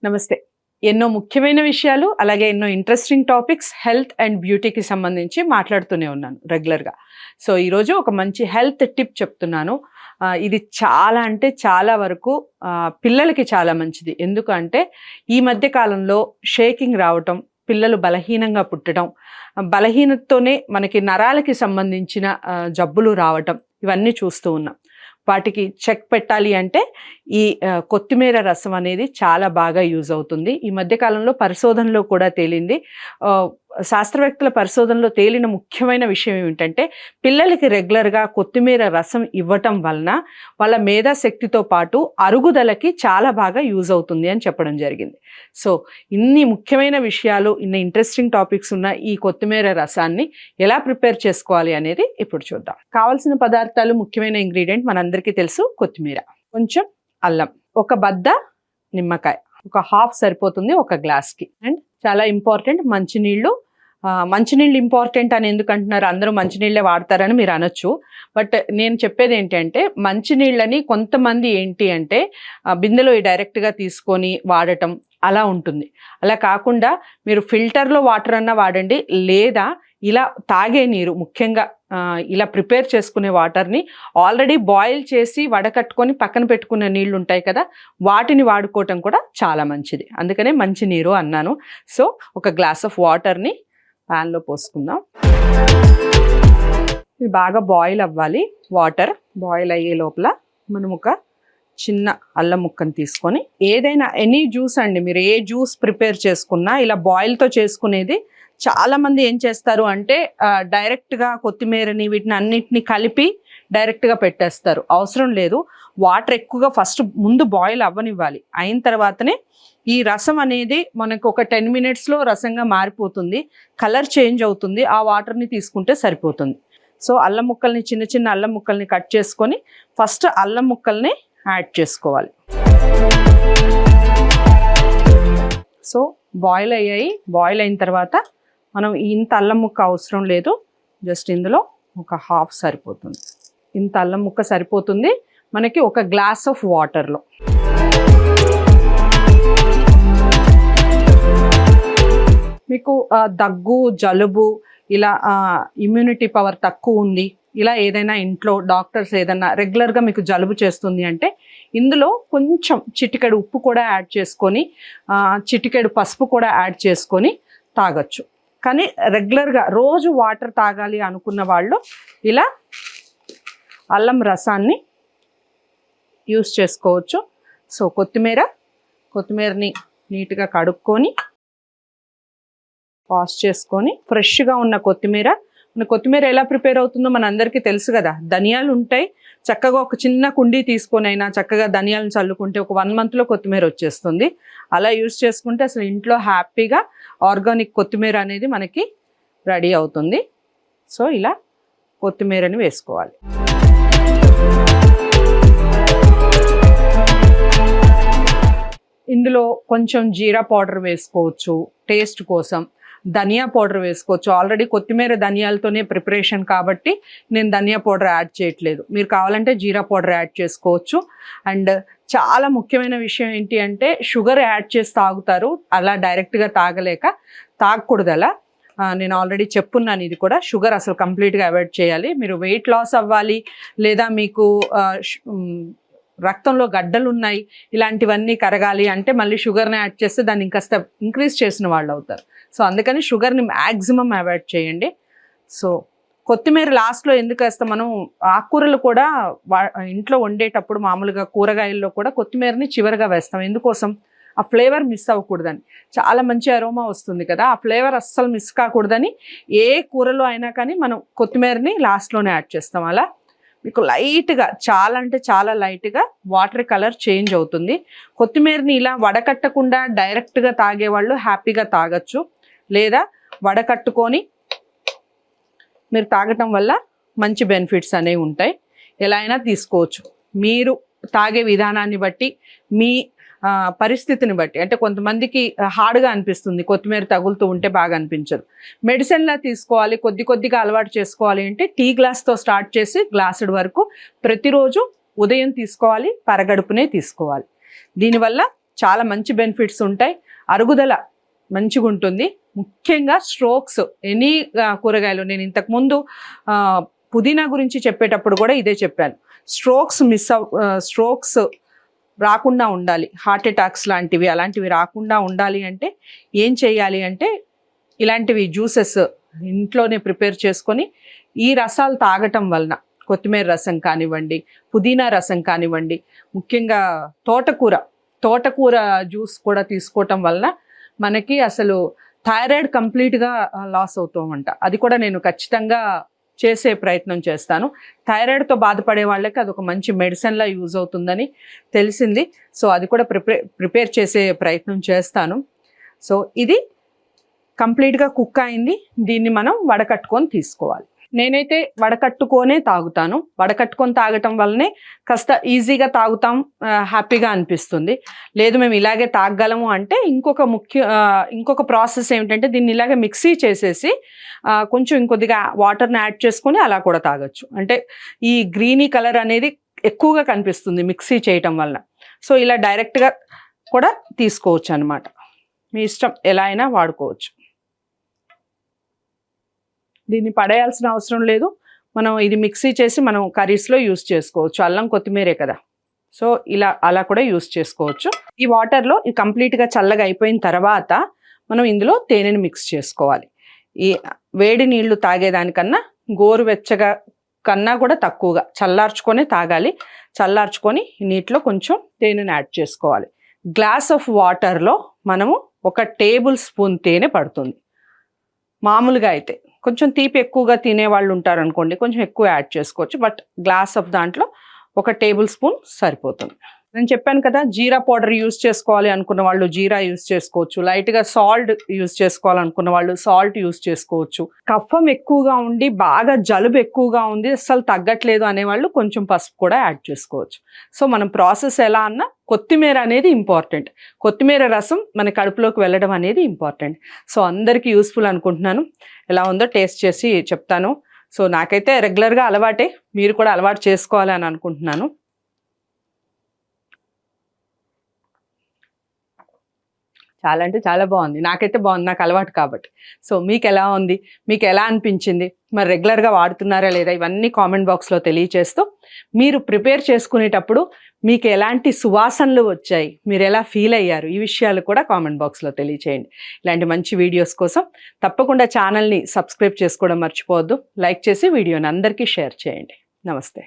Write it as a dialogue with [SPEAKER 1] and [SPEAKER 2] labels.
[SPEAKER 1] నమస్తే. ఎన్నో ముఖ్యమైన విషయాలు, అలాగే ఎన్నో ఇంట్రెస్టింగ్ టాపిక్స్ హెల్త్ అండ్ బ్యూటీకి సంబంధించి మాట్లాడుతూనే ఉన్నాను రెగ్యులర్‌గా. సో, ఈరోజు ఒక మంచి హెల్త్ టిప్ చెప్తున్నాను. ఇది చాలా అంటే చాలా వరకు పిల్లలకి చాలా మంచిది. ఎందుకంటే ఈ మధ్య కాలంలో షేకింగ్ రావటం, పిల్లలు బలహీనంగా పుట్టడం, బలహీనతతోనే మనకి నరాలకి సంబంధించిన జబ్బులు రావటం ఇవన్నీ చూస్తూ ఉన్నాం. వాటికి చెక్ పెట్టాలి అంటే ఈ కొత్తిమీర రసం అనేది చాలా బాగా యూజ్ అవుతుంది. ఈ మధ్య కాలంలో పరిశోధనలో కూడా తేలింది. శాస్త్రవేత్తల పరిశోధనలో తేలిన ముఖ్యమైన విషయం ఏమిటంటే పిల్లలకి రెగ్యులర్‌గా కొత్తిమీర రసం ఇవ్వటం వలన వాళ్ళ మేధాశక్తితో పాటు అరుగుదలకి చాలా బాగా యూజ్ అవుతుంది అని చెప్పడం జరిగింది. సో, ఇన్ని ముఖ్యమైన విషయాలు, ఇన్ని ఇంట్రెస్టింగ్ టాపిక్స్ ఉన్న ఈ కొత్తిమీర రసాన్ని ఎలా ప్రిపేర్ చేసుకోవాలి అనేది ఇప్పుడు చూద్దాం. కావాల్సిన పదార్థాలు, ముఖ్యమైన ఇంగ్రీడియంట్ మనందరికీ తెలుసు కొత్తిమీర, కొంచెం అల్లం, ఒక బద్ద నిమ్మకాయ, ఒక హాఫ్ సరిపోతుంది ఒక గ్లాస్‌కి. అండ్ చాలా ఇంపార్టెంట్ మంచినీళ్ళు. మంచినీళ్ళు ఇంపార్టెంట్ అని ఎందుకు అంటున్నారు? అందరూ మంచినీళ్ళే వాడతారని మీరు అనొచ్చు. బట్ నేను చెప్పేది ఏంటంటే మంచినీళ్ళని కొంతమంది ఏంటి అంటే బిందెలో డైరెక్ట్‌గా తీసుకొని వాడటం అలా ఉంటుంది. అలా కాకుండా మీరు ఫిల్టర్‌లో వాటర్ అన్నా వాడండి, లేదా ఇలా తాగే నీరు ముఖ్యంగా ఇలా ప్రిపేర్ చేసుకునే వాటర్ని ఆల్రెడీ బాయిల్ చేసి వడకట్టుకొని పక్కన పెట్టుకున్న నీళ్ళు ఉంటాయి కదా, వాటిని వాడుకోవటం కూడా చాలా మంచిది. అందుకనే మంచినీరు అన్నాను. సో, ఒక గ్లాస్ ఆఫ్ వాటర్ని ప్యాన్లో పోసుకుందాం. ఇది బాగా బాయిల్ అవ్వాలి. వాటర్ బాయిల్ అయ్యే లోపల మనం ఒక చిన్న అల్లం ముక్కను తీసుకొని, ఏదైనా ఎనీ జ్యూస్ అండి, మీరు ఏ జ్యూస్ ప్రిపేర్ చేసుకున్నా ఇలా బాయిల్తో చేసుకునేది చాలామంది ఏం చేస్తారు అంటే డైరెక్ట్గా కొత్తిమీరని వీటిని అన్నిటిని కలిపి డైరెక్ట్గా పెట్టేస్తారు. అవసరం లేదు. వాటర్ ఎక్కువగా ఫస్ట్ ముందు బాయిల్ అవ్వనివ్వాలి. అయిన తర్వాతనే ఈ రసం అనేది మనకు ఒక 10 minutesలో రసంగా మారిపోతుంది, కలర్ చేంజ్ అవుతుంది. ఆ వాటర్ని తీసుకుంటే సరిపోతుంది. సో, అల్లం ముక్కల్ని చిన్న చిన్న అల్లం ముక్కల్ని కట్ చేసుకొని ఫస్ట్ అల్లం ముక్కల్ని యాడ్ చేసుకోవాలి. సో, బాయిల్ అయ్యాయి. బాయిల్ అయిన తర్వాత మనం ఇంత అల్లం ముక్క అవసరం లేదు, జస్ట్ ఇందులో ఒక హాఫ్ సరిపోతుంది. ఇంత అల్లం ముక్క సరిపోతుంది మనకి ఒక గ్లాస్ ఆఫ్ వాటర్లో. మీకు దగ్గు, జలుబు, ఇలా ఇమ్యూనిటీ పవర్ తక్కువ ఉంది, ఇలా ఏదైనా ఇంట్లో డాక్టర్స్ ఏదైనా రెగ్యులర్గా మీకు జలుబు చేస్తుంది అంటే ఇందులో కొంచెం చిటికెడు ఉప్పు కూడా యాడ్ చేసుకొని, చిటికెడు పసుపు కూడా యాడ్ చేసుకొని తాగొచ్చు. కానీ రెగ్యులర్గా రోజు వాటర్ తాగాలి అనుకున్న వాళ్ళు ఇలా అల్లం రసాన్ని యూస్ చేసుకోవచ్చు. సో, కొత్తిమీరని నీట్గా కడుక్కొని వాష్ చేసుకొని, ఫ్రెష్గా ఉన్న కొత్తిమీర ఎలా ప్రిపేర్ అవుతుందో మనందరికీ తెలుసు కదా. ధనియాలు ఉంటాయి, చక్కగా ఒక చిన్న కుండీ తీసుకొని అయినా చక్కగా ధనియాలను చల్లుకుంటే ఒక 1 monthలో కొత్తిమీర వచ్చేస్తుంది. అలా యూస్ చేసుకుంటే అసలు ఇంట్లో హ్యాపీగా ఆర్గానిక్ కొత్తిమీర అనేది మనకి రెడీ అవుతుంది. సో, ఇలా కొత్తిమీరని వేసుకోవాలి. ఇందులో కొంచెం జీరా పౌడర్ వేసుకోవచ్చు టేస్ట్ కోసం, ధనియా పౌడర్ వేసుకోవచ్చు. ఆల్రెడీ కొత్తిమీర ధనియాలతోనే ప్రిపరేషన్ కాబట్టి నేను ధనియా పౌడర్ యాడ్ చేయట్లేదు. మీరు కావాలంటే జీరా పౌడర్ యాడ్ చేసుకోవచ్చు. అండ్ చాలా ముఖ్యమైన విషయం ఏంటి అంటే షుగర్ యాడ్ చేసి తాగుతారు, అలా డైరెక్ట్గా తాగకూడదు. అలా నేను ఆల్రెడీ చెప్పున్నాను. ఇది కూడా షుగర్ అసలు కంప్లీట్గా అవాయిడ్ చేయాలి. మీరు వెయిట్ లాస్ అవ్వాలి, లేదా మీకు రక్తంలో గడ్డలు ఉన్నాయి, ఇలాంటివన్నీ కరగాలి అంటే మళ్ళీ షుగర్ని యాడ్ చేస్తే దాన్ని ఇంకాస్త ఇంక్రీజ్ చేసిన వాళ్ళు అవుతారు. సో, అందుకని షుగర్ని మ్యాక్సిమం అవాయిడ్ చేయండి. సో, కొత్తిమీర లాస్ట్లో ఎందుకు వేస్తాం? మనం ఆకుకూరలు కూడా ఇంట్లో వండేటప్పుడు మామూలుగా కూరగాయల్లో కూడా కొత్తిమీరని చివరిగా వేస్తాం. ఎందుకోసం? ఆ ఫ్లేవర్ మిస్ అవ్వకూడదని. చాలా మంచి అరోమా వస్తుంది కదా, ఆ ఫ్లేవర్ అస్సలు మిస్ కాకూడదని ఏ కూరలో అయినా కానీ మనం కొత్తిమీరని లాస్ట్లోనే యాడ్ చేస్తాం. అలా మీకు లైట్గా, చాలా అంటే చాలా లైట్గా వాటర్ కలర్ చేంజ్ అవుతుంది. కొత్తిమీరని ఇలా వడకట్టకుండా డైరెక్ట్గా తాగేవాళ్ళు హ్యాపీగా తాగొచ్చు, లేదా వడకట్టుకొని మీరు తాగటం వల్ల మంచి బెనిఫిట్స్ అనేవి ఉంటాయి. ఎలా అయినా తీసుకోవచ్చు. మీరు తాగే విధానాన్ని బట్టి, మీ పరిస్థితిని బట్టి. అంటే కొంతమందికి హార్డ్గా అనిపిస్తుంది, కొత్తిమీర తగులుతూ ఉంటే బాగా అనిపించదు. మెడిసిన్లా తీసుకోవాలి, కొద్దిగా అలవాటు చేసుకోవాలి అంటే టీ గ్లాస్తో స్టార్ట్ చేసి గ్లాసుడు వరకు ప్రతిరోజు ఉదయం తీసుకోవాలి, పరగడుపునే తీసుకోవాలి. దీనివల్ల చాలా మంచి బెనిఫిట్స్ ఉంటాయి. అరుగుదల మంచిగా ఉంటుంది. ముఖ్యంగా స్ట్రోక్స్, ఎనీ కూరగాయలు, నేను ఇంతకుముందు పుదీనా గురించి చెప్పేటప్పుడు కూడా ఇదే చెప్పాను. స్ట్రోక్స్ రాకుండా ఉండాలి, హార్ట్ అటాక్స్ లాంటివి అలాంటివి రాకుండా ఉండాలి అంటే ఏం చేయాలి అంటే ఇలాంటివి జ్యూసెస్ ఇంట్లోనే ప్రిపేర్ చేసుకొని ఈ రసాలు తాగటం వలన, కొత్తిమీర రసం కానివ్వండి, పుదీనా రసం కానివ్వండి, ముఖ్యంగా తోటకూర జ్యూస్ కూడా తీసుకోవటం వలన మనకి అసలు థైరాయిడ్ కంప్లీట్గా లాస్ అవుతామంట. అది కూడా నేను ఖచ్చితంగా చేసే ప్రయత్నం చేస్తాను. థైరాయిడ్తో బాధపడే వాళ్ళకి అది ఒక మంచి మెడిసిన్లా యూజ్ అవుతుందని తెలిసింది. సో అది కూడా ప్రిపేర్ చేసే ప్రయత్నం చేస్తాను. సో ఇది కంప్లీట్గా కుక్ అయింది. దీన్ని మనం వడకట్టుకొని తీసుకోవాలి. నేనైతే వడకట్టుకొనే తాగుతాను. వడకట్టుకొని తాగటం వల్లనే కాస్త ఈజీగా తాగుతాం, హ్యాపీగా అనిపిస్తుంది. లేదు మేము ఇలాగే తాగగలము అంటే ఇంకొక ప్రాసెస్ ఏమిటంటే దీన్ని ఇలాగే మిక్సీ చేసేసి కొంచెం ఇంకొద్దిగా వాటర్ని యాడ్ చేసుకొని అలా కూడా తాగొచ్చు. అంటే ఈ గ్రీనీ కలర్ అనేది ఎక్కువగా కనిపిస్తుంది మిక్సీ చేయటం వలన. సో ఇలా డైరెక్ట్గా కూడా తీసుకోవచ్చు అన్నమాట. మీ ఇష్టం, ఎలా అయినా వాడుకోవచ్చు. దీన్ని పడేయాల్సిన అవసరం లేదు. మనం ఇది మిక్సీ చేసి మనం కర్రీస్లో యూస్ చేసుకోవచ్చు. అల్లం కొత్తిమీరే కదా, సో అలా కూడా యూస్ చేసుకోవచ్చు. ఈ వాటర్లో ఇది కంప్లీట్గా చల్లగా అయిపోయిన తర్వాత మనం ఇందులో తేనెని మిక్స్ చేసుకోవాలి. ఈ వేడి నీళ్లు తాగేదానికన్నా గోరువెచ్చగా కన్నా కూడా తక్కువగా చల్లార్చుకొని తాగాలి. చల్లార్చుకొని నీటిలో కొంచెం తేనెని యాడ్ చేసుకోవాలి. గ్లాస్ ఆఫ్ వాటర్లో మనము 1 టేబుల్ స్పూన్ తేనె పడుతుంది. మామూలుగా అయితే కొంచెం తీపి ఎక్కువగా తినేవాళ్ళు ఉంటారనుకోండి, కొంచెం ఎక్కువ యాడ్ చేసుకోవచ్చు. బట్ గ్లాస్ ఆఫ్ దాంట్లో 1 టేబుల్ స్పూన్ సరిపోతుంది. నేను చెప్పాను కదా, జీరా పౌడర్ యూస్ చేసుకోవాలి అనుకున్న వాళ్ళు జీరా యూస్ చేసుకోవచ్చు. లైట్గా సాల్ట్ యూస్ చేసుకోవాలనుకున్న వాళ్ళు సాల్ట్ యూస్ చేసుకోవచ్చు. కఫం ఎక్కువగా ఉండి బాగా జలుబు ఎక్కువగా ఉంది, అసలు తగ్గట్లేదు అనేవాళ్ళు కొంచెం పసుపు కూడా యాడ్ చేసుకోవచ్చు. సో మనం ప్రాసెస్ ఎలా అన్నా కొత్తిమీర అనేది ఇంపార్టెంట్. కొత్తిమీర రసం మన కడుపులోకి వెళ్ళడం అనేది ఇంపార్టెంట్. సో అందరికీ యూస్ఫుల్ అనుకుంటున్నాను. ఎలా ఉందో టేస్ట్ చేసి చెప్తాను. సో నాకైతే రెగ్యులర్గా అలవాటే, మీరు కూడా అలవాటు చేసుకోవాలి అని అనుకుంటున్నాను. చాలా అంటే చాలా బాగుంది. నాకైతే బాగుంది, నాకు అలవాటు కాబట్టి. సో మీకు ఎలా ఉంది, మీకు ఎలా అనిపించింది, మరి రెగ్యులర్గా వాడుతున్నారా లేదా, ఇవన్నీ కామెంట్ బాక్స్లో తెలియచేస్తూ, మీరు ప్రిపేర్ చేసుకునేటప్పుడు మీకు ఎలాంటి సువాసనలు వచ్చాయి, మీరు ఎలా ఫీల్ అయ్యారు, ఈ విషయాలు కూడా కామెంట్ బాక్స్లో తెలియచేయండి. ఇలాంటి మంచి వీడియోస్ కోసం తప్పకుండా ఛానల్ని సబ్స్క్రైబ్ చేసుకోవడం మర్చిపోవద్దు. లైక్ చేసి వీడియోని అందరికీ షేర్ చేయండి. నమస్తే.